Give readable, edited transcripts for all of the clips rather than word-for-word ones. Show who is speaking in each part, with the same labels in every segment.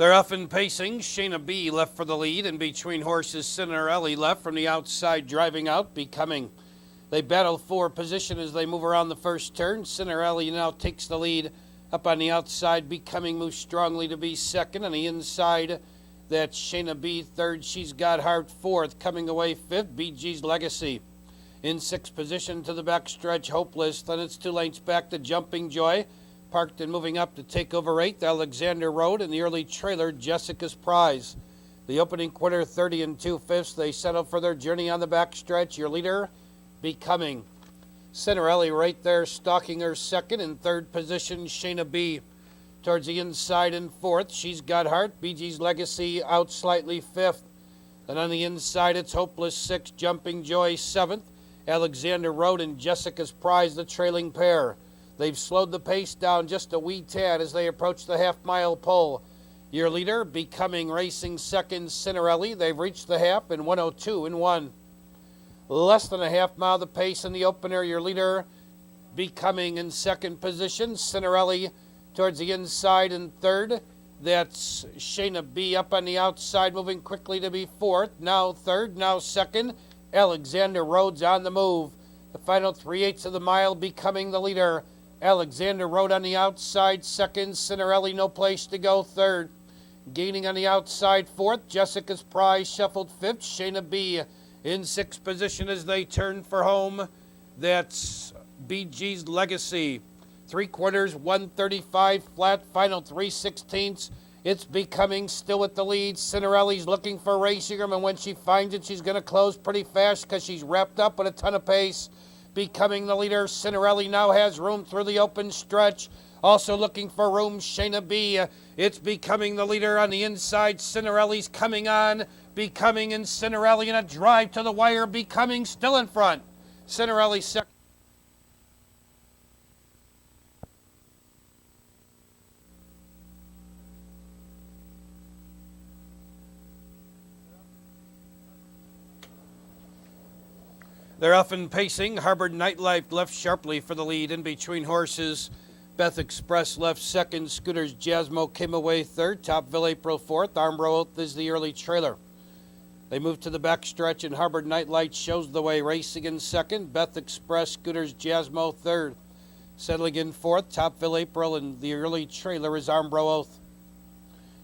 Speaker 1: They're off and pacing. Shayna B left for the lead, and between horses, Cinderella left from the outside, driving out, Becoming. They battle for position as they move around the first turn. Cinderella now takes the lead up on the outside. Becoming moves strongly to be second. On the inside, that's Shayna B third. She's Got Heart fourth. Coming away fifth, BG's Legacy. In sixth position to the backstretch, Hopeless. Then it's 2 lengths back to Jumping Joy. Parked and moving up to take over eighth, Alexander Road. In the early trailer, Jessica's Prize. The opening quarter, 30 2/5. They settle for their journey on the backstretch. Your leader, Becoming. Cinderella right there, stalking her second. In third position, Shayna B. Towards the inside in fourth, She's Got Heart. BG's Legacy out slightly fifth. Then on the inside, it's Hopeless sixth, Jumping Joy seventh. Alexander Road and Jessica's Prize, the trailing pair. They've slowed the pace down just a wee tad as they approach the half-mile pole. Your leader, Becoming, racing second, Cinderella. They've reached the half in 1:02.1. Less than a half mile the pace in the opener. Your leader, Becoming, in second position. Cinderella towards the inside in third. That's Shayna B up on the outside, moving quickly to be fourth. Now third, now second. Alexander Road's on the move. The final 3/8 of the mile, Becoming the leader. Alexander Road on the outside, second. Cinderella, no place to go, third. Gaining on the outside, fourth. Jessica's Prize shuffled fifth. Shayna B in sixth position as they turn for home. That's BG's Legacy. 3/4, 135 flat, final 3/16. It's Becoming still at the lead. Cinderella's looking for racing room, and when she finds it, she's going to close pretty fast because she's wrapped up with a ton of pace. Becoming the leader. Cinderella now has room through the open stretch. Also looking for room, Shayna B. It's Becoming the leader on the inside. Cinderella's coming on. Becoming and Cinderella in a drive to the wire. Becoming still in front. Cinderella second. They're off and pacing. Harbor Nightlife left sharply for the lead. In between horses, Beth Express left second. Scooters Jasmo came away third. Topville April fourth. Armbro Oath is the early trailer. They move to the backstretch, and Harbor Nightlight shows the way. Racing in second. Beth Express, Scooters Jasmo third. Settling in fourth. Topville April, and the early trailer is Armbro Oath.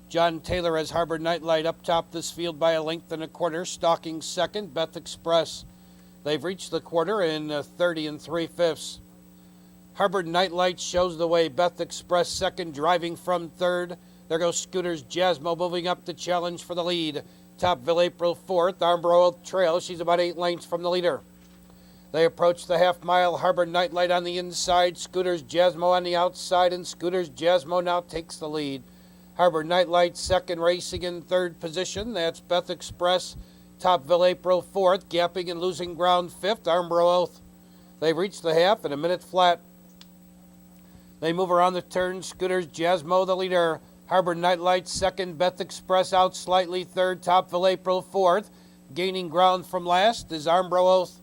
Speaker 1: John Taylor has Harbor Nightlight up top this field by 1.25 lengths. Stalking second. Beth Express. They've reached the quarter in 30 3/5. Harbor Nightlight shows the way. Beth Express second, driving from third. There goes Scooters Jasmo moving up the challenge for the lead. Topville April fourth. Armbro Oath trails. She's about 8 lengths from the leader. They approach the half mile. Harbor Nightlight on the inside. Scooters Jasmo on the outside, and Scooters Jasmo now takes the lead. Harbor Nightlight second, racing in third position. That's Beth Express. Topville April fourth, gapping and losing ground fifth. Armbro Oath. They've reached the half in a minute flat. They move around the turn. Scooters Jasmo the leader. Harbor Nightlight second. Beth Express out slightly third. Topville April fourth. Gaining ground from last is Armbro Oath.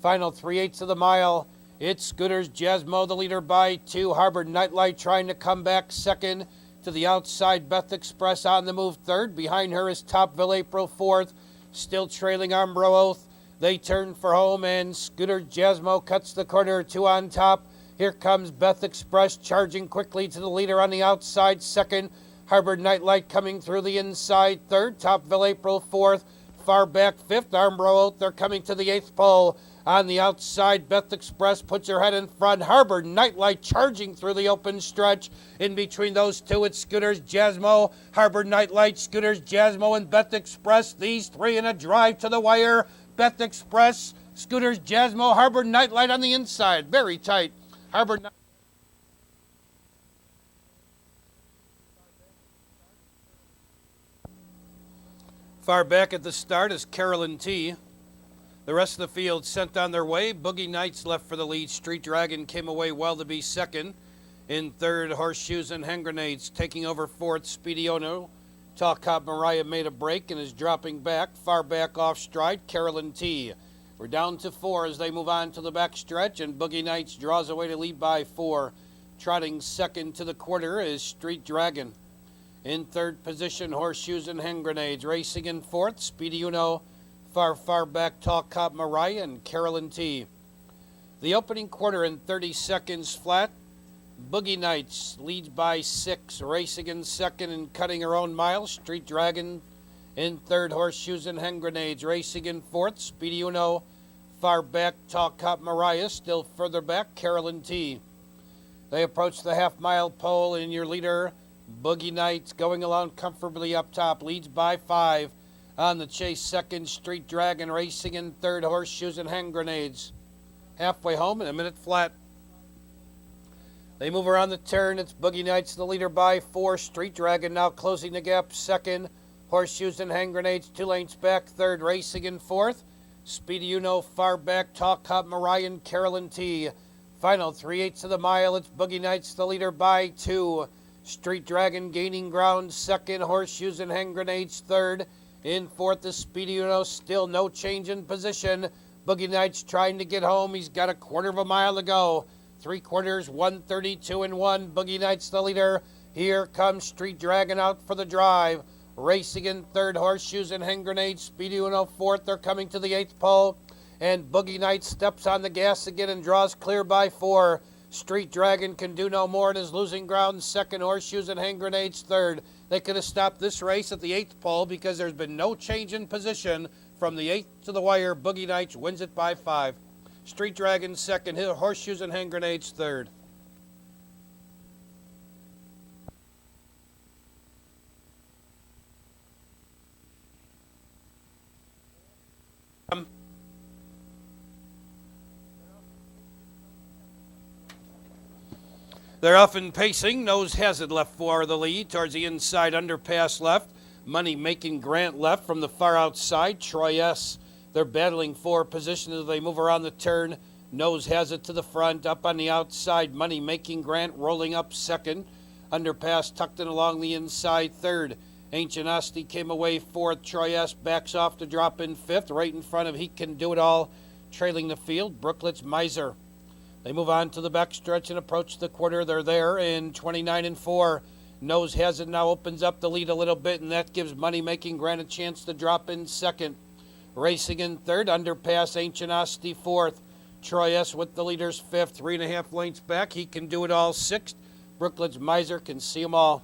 Speaker 1: Final 3/8 of the mile. It's Scooters Jasmo the leader by 2. Harbor Nightlight trying to come back second. To the outside, Beth Express on the move third. Behind her is Topville April fourth. Still trailing Armbro Oath. They turn for home, and Scooter Jasmo cuts the corner. 2 on top. Here comes Beth Express charging quickly to the leader on the outside. Second, Harbor Nightlight coming through the inside. Third, Topville April fourth. Far back fifth, Armbro Oath. They're coming to the 8th pole. On the outside, Beth Express puts her head in front. Harbor Nightlight charging through the open stretch. In between those two, it's Scooters Jasmo, Harbor Nightlight, Scooters Jasmo, and Beth Express. These three in a drive to the wire. Beth Express, Scooters Jasmo, Harbor Nightlight on the inside. Very tight. Harbor Nightlight. Far back at the start is Carolyn T. The rest of the field sent on their way. Boogie Nights left for the lead. Street Dragon came away well to be second. In third, Horseshoes and Hand Grenades taking over fourth. Speedy Ono. Tall Cop Mariah made a break and is dropping back. Far back off stride, Carolyn T. We're down to 4 as they move on to the back stretch, and Boogie Nights draws away to lead by 4. Trotting second to the quarter is Street Dragon. In third position, Horseshoes and Hand Grenades. Racing in fourth, Speedy Uno, far back, Tall Cop Mariah, and Carolyn T. The opening quarter in 30 seconds flat. Boogie Nights leads by 6. Racing in second and cutting her own mile. Street Dragon in third, Horseshoes and Hand Grenades. Racing in fourth, Speedy Uno, far back, Tall Cop Mariah. Still further back, Carolyn T. They approach the half-mile pole, and your leader, Boogie Nights, going along comfortably up top, leads by 5. On the chase, second, Street Dragon. Racing in third, Horseshoes and Hand Grenades. Halfway home in a minute flat. They move around the turn. It's Boogie Nights, the leader by 4. Street Dragon now closing the gap second. Horseshoes and Hand Grenades 2 lanes back. Third, Racing in fourth. Speedy Uno far back. Tall Cop Mariah and Carolyn T. Final 3/8 of the mile. It's Boogie Nights, the leader by 2. Street Dragon gaining ground second. Horseshoes and Hand Grenades third. In fourth is Speedy Uno. Still no change in position. Boogie Nights trying to get home. He's got a quarter of a mile to go. 3/4, 1:32.1. Boogie Nights the leader. Here comes Street Dragon out for the drive. Racing in third, Horseshoes and Hand Grenades. Speedy Uno fourth. They're coming to the 8th pole. And Boogie Nights steps on the gas again and draws clear by 4. Street Dragon can do no more and is losing ground second. Horseshoes and Hand Grenades third. They could have stopped this race at the 8th pole because there's been no change in position from the 8th to the wire. Boogie Nights wins it by 5. Street Dragon second. Horseshoes and Hand Grenades third. They're often pacing. Nose Hazard left for the lead towards the inside underpass left. Money Making Grant left from the far outside. Troy S. They're battling for position as they move around the turn. Nose Hazard to the front. Up on the outside, Money Making Grant rolling up second. Underpass tucked in along the inside third. Ancient Asti came away fourth. Troy S. backs off to drop in fifth. Right in front of He Can Do It All. Trailing the field, Brooklet's Miser. They move on to the backstretch and approach the quarter. They're there in 29-4. Nose Hazard now opens up the lead a little bit, and that gives Money Making Grant a chance to drop in second. Racing in third, underpass Ancient Asti fourth. Troy S. with the leaders fifth, 3.5 lengths back. He Can Do It All sixth. Brooklet's Miser can see them all.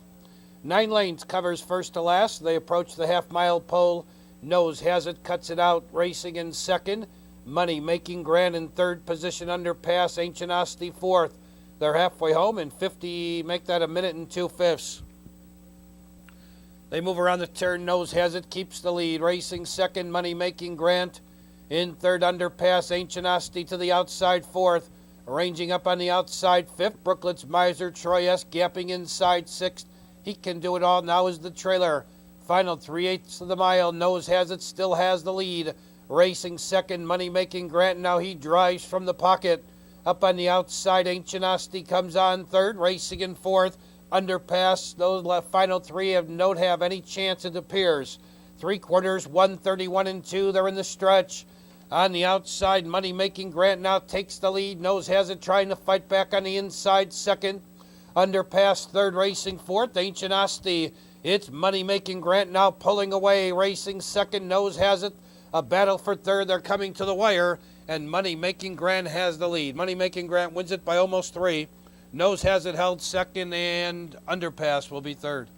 Speaker 1: 9 lanes covers first to last. They approach the half-mile pole. Nose Hazard cuts it out, racing in second. Money Making Grant in third position, underpass Ancient Asti fourth. They're halfway home in 50, make that 1 minute and 2/5. They move around the turn. Nose Hazard keeps the lead. Racing second, Money Making Grant. In third, underpass Ancient Asti to the outside fourth. Arranging up on the outside fifth, Brooklet's Miser. Troy S. gapping inside sixth. He Can Do It All now is the trailer. Final 3/8 of the mile. Nose Hazard still has the lead. Racing second, Money Making Grant. Now he drives from the pocket. Up on the outside, Ancient Asti comes on third. Racing in fourth. Underpass. Those final 3 don't have any chance, it appears. 3/4, 1:31.2. They're in the stretch. On the outside, Money Making Grant now takes the lead. Nose Hazard trying to fight back on the inside second. Underpass third, racing fourth. Ancient Asti. It's Money Making Grant now pulling away. Racing second, Nose Hazard. A battle for third. They're coming to the wire, and Money Making Grant has the lead. Money Making Grant wins it by almost 3. Nose Hazard held second, and Underpass will be third.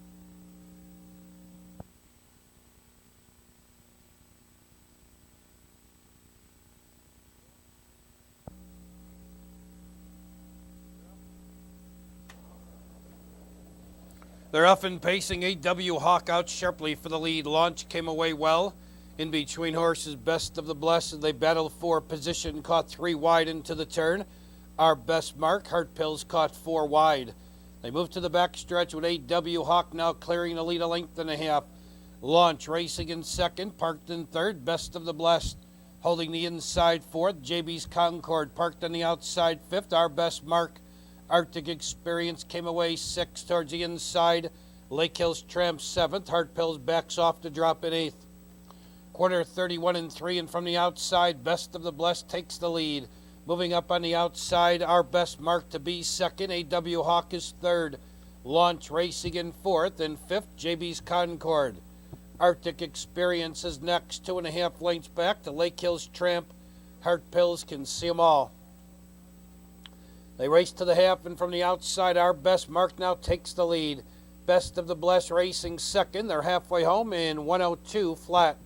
Speaker 1: They're often pacing. A.W. Hawk out sharply for the lead. Launch came away well. In between horses, Best of the Blessed. They battled for position, caught 3 wide into the turn. Our Best Mark, Heart Pills, caught 4 wide. They move to the backstretch with A.W. Hawk now clearing the lead 1.5 lengths. Launch racing in second, parked in third. Best of the Blessed holding the inside fourth. JB's Concord parked on the outside fifth. Our Best Mark, Arctic Experience came away sixth towards the inside. Lake Hills Tramp seventh. Heart Pills backs off to drop in eighth. Quarter 31-3, and from the outside, Best of the Blessed takes the lead. Moving up on the outside, Our Best Mark to be second. A.W. Hawk is third. Launch racing in fourth, and fifth, JB's Concord. Arctic Experience is next, 2.5 lengths back to Lake Hills Tramp. Heart Pills can see 'em all. They race to the half, and from the outside, Our Best Mark now takes the lead. Best of the Blessed racing second. They're halfway home in 102 flat.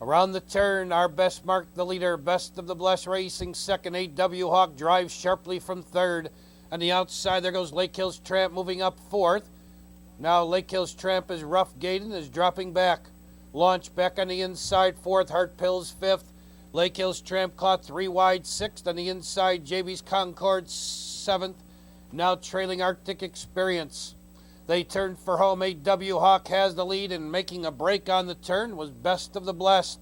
Speaker 1: Around the turn, Our Best Mark the leader. Best of the Blessed racing second. A.W. Hawk drives sharply from third. On the outside, there goes Lake Hills Tramp moving up fourth. Now Lake Hills Tramp is rough gated, is dropping back. Launch back on the inside, fourth. Heart Pills fifth. Lake Hills Tramp caught 3 wide, sixth. On the inside, JB's Concord seventh. Now trailing Arctic Experience. They turn for home. A.W. Hawk has the lead, and making a break on the turn was Best of the Blessed.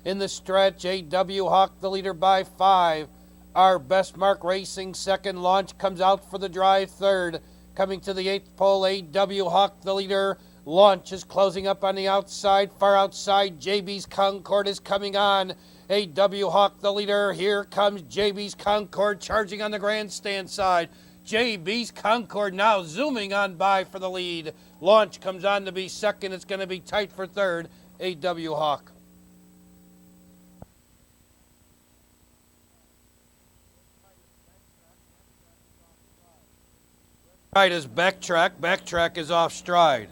Speaker 1: In the stretch, A.W. Hawk the leader by 5. Our Best Mark racing second. Launch comes out for the drive third. Coming to the 8th pole, A.W. Hawk the leader. Launch is closing up on the outside. Far outside, JB's Concord is coming on. A.W. Hawk the leader. Here comes JB's Concord charging on the grandstand side. JB's Concord now zooming on by for the lead. Launch comes on to be second. It's going to be tight for third. A.W. Hawk. Right is Backtrack. Backtrack is off stride.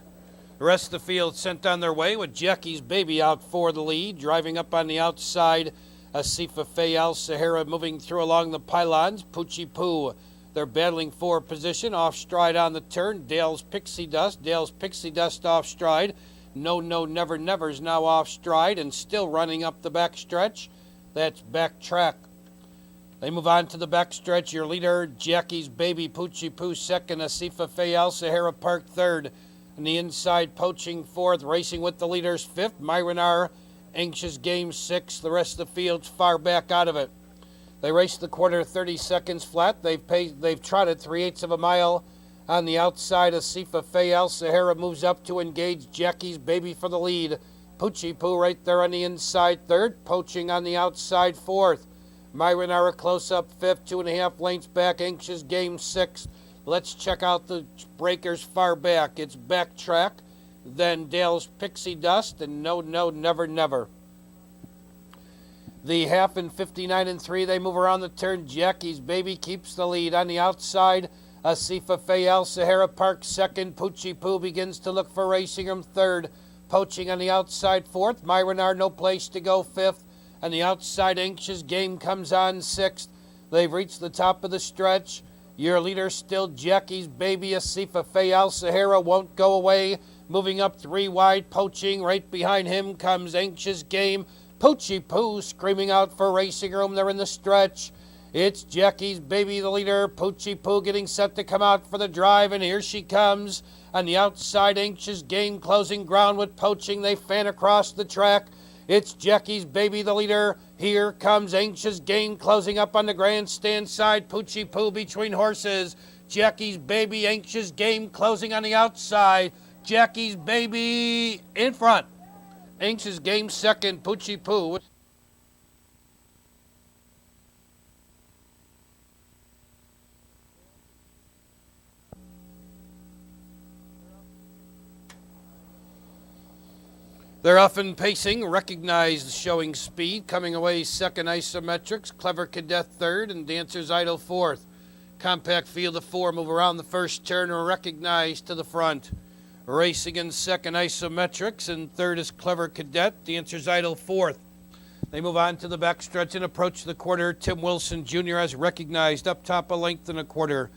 Speaker 1: The rest of the field sent on their way with Jackie's Baby out for the lead. Driving up on the outside, Asifa Fayal Sahara moving through along the pylons. Poochie Poo, they're battling for position. Off stride on the turn. Dale's Pixie Dust. Dale's Pixie Dust off stride. No, Never, Never's now off stride and still running up the back stretch. That's Backtrack. They move on to the backstretch. Your leader, Jackie's Baby, Poochie Poo second, Asifa Fayal Sahara Park third. On the inside, Poaching fourth, racing with the leaders fifth. Myronar, Anxious Game sixth. The rest of the field's far back out of it. They raced the quarter 30 seconds flat. They've trotted 3/8 of a mile. On the outside, Asifa Fayal Sahara moves up to engage Jackie's Baby for the lead. Poochie Poo right there on the inside third. Poaching on the outside fourth. Myronara close up fifth, 2.5 lengths back. Anxious Game sixth. Let's check out the breakers far back. It's Backtrack, then Dale's Pixie Dust, and No, Never, Never. The half in 59 3, they move around the turn. Jackie's Baby keeps the lead. On the outside, Asifa Fayal Sahara Park second. Poochie Poo begins to look for Racingham third. Poaching on the outside fourth. Myronar No Place to Go fifth. On the outside, Anxious Game comes on sixth. They've reached the top of the stretch. Your leader still Jackie's Baby. Asifa Fayal Sahara won't go away. Moving up 3 wide, Poaching. Right behind him comes Anxious Game. Poochie Poo screaming out for Racing Room. They're in the stretch. It's Jackie's Baby, the leader. Poochie Poo getting set to come out for the drive, and here she comes. On the outside, Anxious Game closing ground with Poaching. They fan across the track. It's Jackie's Baby, the leader. Here comes Anxious Game closing up on the grandstand side. Poochie Poo between horses. Jackie's Baby, Anxious Game closing on the outside. Jackie's Baby in front. Anxious Game second. Poochie Poo. They're often pacing, recognized showing speed. Coming away second, Isometrics. Clever Cadet third, and Dancer's Idol fourth. Compact field of 4 move around the first turn and recognized to the front. Racing in second, Isometrics, and third is Clever Cadet. Dancer's Idol fourth. They move on to the backstretch and approach the quarter. Tim Wilson Jr. has recognized up top a length and a quarter.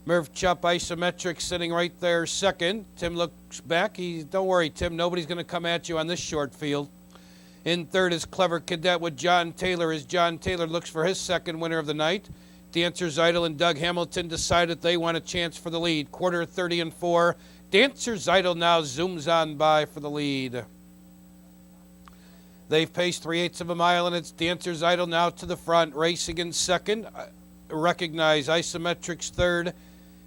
Speaker 1: Merv Chup Isometric sitting right there second. Tim looks back. Don't worry, Tim, nobody's going to come at you on this short field. In third is Clever Cadet with John Taylor as John Taylor looks for his second winner of the night. Dancer's Idol and Doug Hamilton decided they want a chance for the lead. Quarter 30 and 4. Dancer's Idol now zooms on by for the lead. They've paced 3/8 of a mile, and it's Dancer's Idol now to the front. Racing in second. Recognize Isometrics third.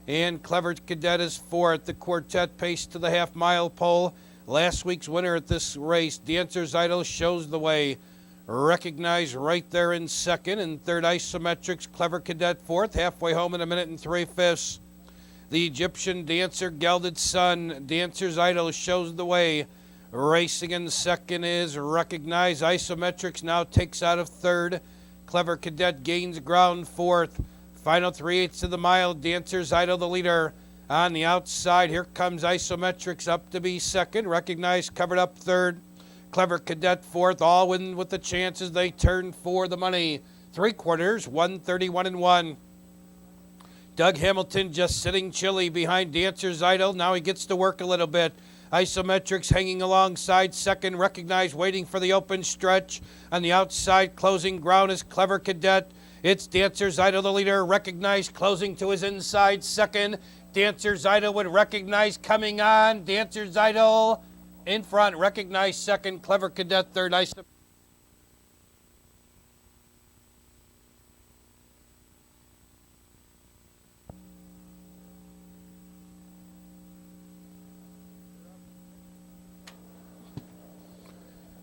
Speaker 1: And Clever Cadet is fourth. The quartet paced to the half-mile pole. Last week's winner at this race, Dancer's Idol, shows the way. Recognize right there in second. And third, Isometrics. Clever Cadet fourth. Halfway home in 1 minute and 3/5. The Egyptian Dancer Gelded Sun. Dancer's Idol shows the way. Racing in second is Recognized. Isometrics now takes out of third. Clever Cadet gains ground fourth. Final 3/8 of the mile. Dancer's Idol the leader. On the outside, here comes Isometrics up to be second. Recognized covered up third. Clever Cadet fourth. All win with the chances. They turn for the money. 3/4, 131-1. Doug Hamilton just sitting chilly behind Dancer's Idol. Now he gets to work a little bit. Isometrics hanging alongside second. Recognized waiting for the open stretch. On the outside, closing ground is Clever Cadet. It's Dancer's Idol the leader. Recognized closing to his inside second. Dancer's Idol would Recognize coming on. Dancer's Idol in front. Recognized second. Clever Cadet third.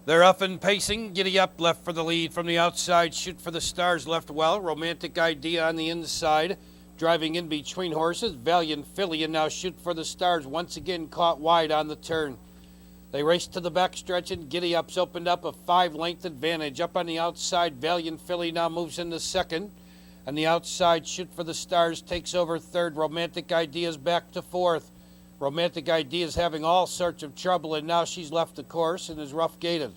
Speaker 1: They're up and pacing. Giddy Up left for the lead from the outside. Shoot for the Stars left well. Romantic Idea on the inside. Driving in between horses. Valiant Philly and now Shoot for the Stars once again caught wide on the turn. They race to the backstretch and Giddy Up's opened up a 5-length advantage. Up on the outside, Valiant Philly now moves into second. On the outside, Shoot for the Stars takes over third. Romantic Idea's back to fourth. Romantic Idea's having all sorts of trouble, and now she's left the course and is rough gated.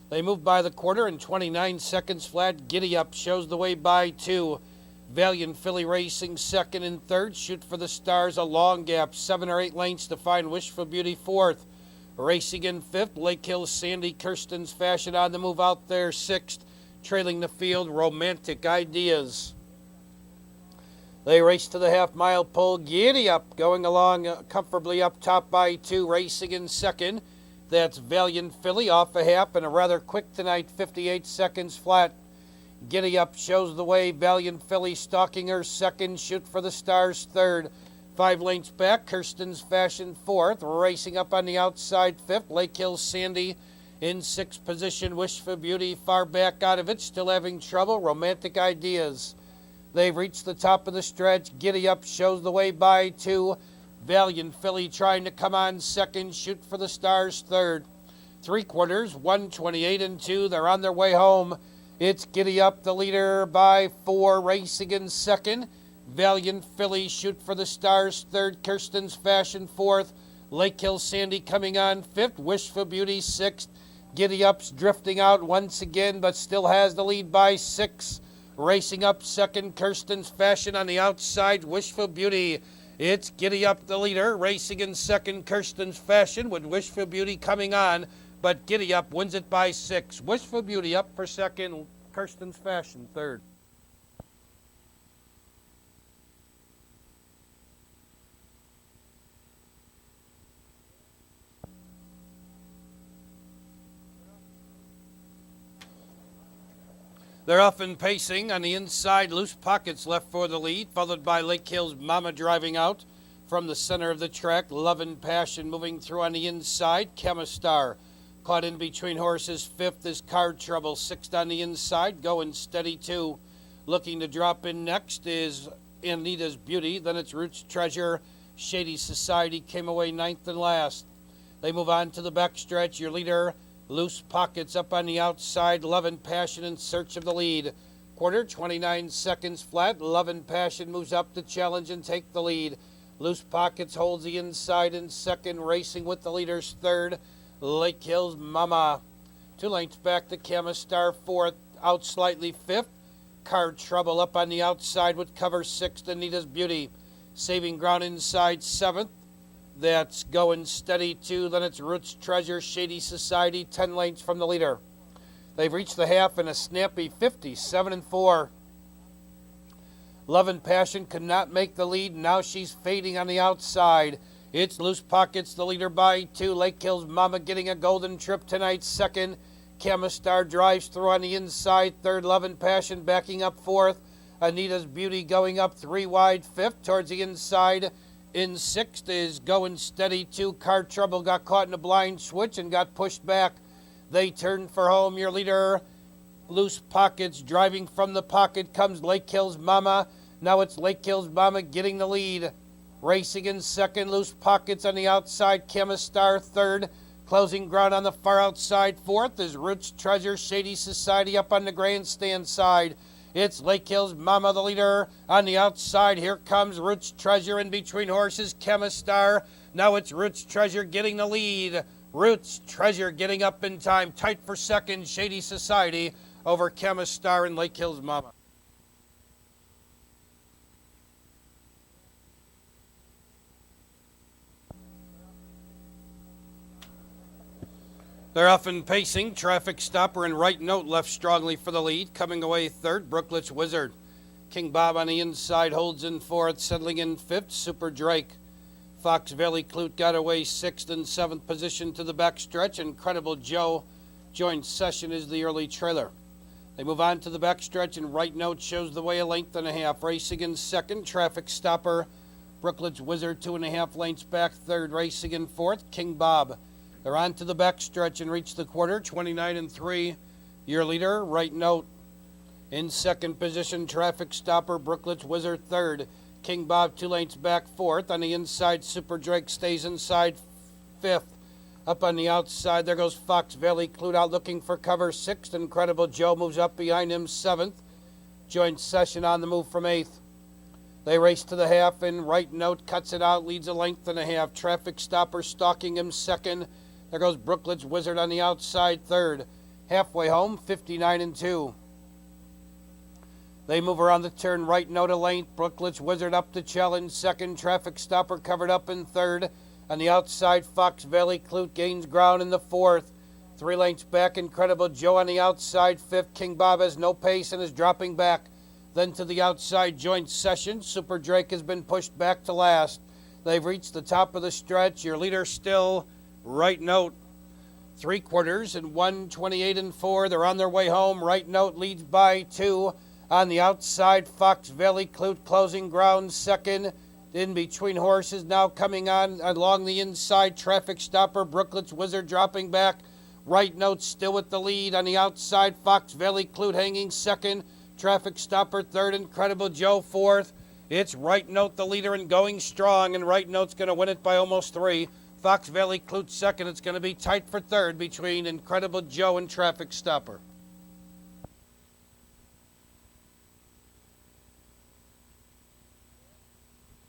Speaker 1: They move by the quarter in 29 seconds flat. Giddy Up shows the way by two. Valiant Philly racing second and third. Shoot for the Stars, a long gap, 7 or 8 lengths to find Wishful Beauty fourth. Racing in fifth, Lake Hills Sandy Kirsten's Fashion on the move out there sixth. Trailing the field, Romantic Ideas. They race to the half-mile pole. Giddy Up going along comfortably up top by two. Racing in second. That's Valiant Philly off a half and a rather quick tonight, 58 seconds flat. Giddy Up shows the way. Valiant Philly stalking her second. Shoot for the Stars third. 5 lengths back, Kirsten's Fashion fourth. Racing up on the outside fifth. Lake Hills Sandy in sixth position. Wishful Beauty far back out of it, still having trouble. Romantic Ideas. They've reached the top of the stretch. Giddy Up shows the way by two. Valiant Philly trying to come on second. Shoot for the Stars third. 3/4, 128-2. They're on their way home. It's Giddy Up the leader by 4. Racing in second. Valiant Philly, Shoot for the Stars third. Kirsten's Fashion fourth. Lake Hill Sandy coming on fifth. Wishful Beauty sixth. Giddy Up's drifting out once again, but still has the lead by 6. Racing up second, Kirsten's Fashion on the outside. Wishful Beauty. It's Giddy Up the leader. Racing in second, Kirsten's Fashion with Wishful Beauty coming on, but Giddy Up wins it by 6. Wishful Beauty up for second. Kirsten's Fashion third. They're off and pacing. On the inside, Loose Pockets left for the lead, followed by Lake Hills Mama driving out from the center of the track. Love and Passion moving through on the inside. Chemistar caught in between horses. Fifth is Card Trouble. Sixth on the inside, going steady too. Looking to drop in next is Anita's Beauty. Then it's Roots Treasure. Shady Society came away ninth and last. They move on to the backstretch. Your leader, Loose Pockets up on the outside. Love and Passion in search of the lead. Quarter, 29 seconds flat. Love and Passion moves up to challenge and take the lead. Loose Pockets holds the inside in second. Racing with the leaders third. Lake Hills Mama. 2 lengths back to Chemistar fourth. Out slightly fifth. Card Trouble up on the outside would cover sixth. Anita's Beauty. Saving ground inside seventh. That's going steady too. Then it's Roots Treasure, Shady Society, 10 lengths from the leader. They've reached the half in a snappy 57-4. Love and Passion could not make the lead. Now she's fading on the outside. It's Loose Pockets, the leader by 2. Lake Hills Mama getting a golden trip tonight, second. Chemistar drives through on the inside, third. Love and Passion backing up fourth. Anita's Beauty going up 3 wide, fifth. Towards the inside, in sixth is Going Steady 2. Card Trouble got caught in a blind switch and got pushed back. They turn for home. Your leader, Loose Pockets, driving from the pocket comes Lake Hills Mama. Now it's Lake Hills Mama getting the lead. Racing in second, Loose Pockets on the outside, Chemistar third. Closing ground on the far outside, fourth is Roots Treasure, Shady Society up on the grandstand side. It's Lake Hills Mama, the leader. On the outside, here comes Roots Treasure in between horses, Chemistar. Now it's Roots Treasure getting the lead. Roots Treasure getting up in time. Tight for second, Shady Society over Chemistar and Lake Hills Mama. They're off and pacing. Traffic Stopper and Right Note left strongly for the lead. Coming away third, Brooklyn's Wizard. King Bob on the inside holds in fourth. Settling in fifth, Super Drake. Fox Valley Clute got away sixth and seventh position to the backstretch. Incredible Joe joined session as the early trailer. They move on to the backstretch and Right Note shows the way a length and a half. Racing in second, Traffic Stopper. Brooklyn's Wizard 2.5 lengths back. Third, racing in fourth, King Bob. They're on to the backstretch and reach the quarter, 29-3. Your leader, Right Note. In second position, Traffic Stopper, Brooklyn's Wizard third. King Bob 2 lengths back fourth. On the inside, Super Drake stays inside fifth. Up on the outside, there goes Fox Valley Clute out looking for cover sixth. Incredible Joe moves up behind him seventh. Joint session on the move from eighth. They race to the half and Right Note cuts it out, leads a length and a half. Traffic Stopper stalking him second. There goes Brooklyn's Wizard on the outside third. Halfway home, 59-2. They move around the turn, Right Note a length. Brooklyn's Wizard up to challenge second. Traffic Stopper covered up in third. On the outside, Fox Valley Clute gains ground in the fourth. 3 lengths back, Incredible Joe on the outside fifth. King Bob has no pace and is dropping back. Then to the outside, Joint Session. Super Drake has been pushed back to last. They've reached the top of the stretch. Your leader still Right Note. 3 quarters and 1:28-4. They're on their way home. Right Note leads by 2. On the outside, Fox Valley Clute closing ground second. In between horses now coming on along the inside. Traffic Stopper, Brooklyn's Wizard dropping back. Right Note still with the lead. On the outside, Fox Valley Clute hanging second. Traffic Stopper third. Incredible Joe fourth. It's Right Note the leader and going strong, and Right Note's going to win it by almost 3. Fox Valley Clute second. It's going to be tight for third between Incredible Joe and Traffic Stopper.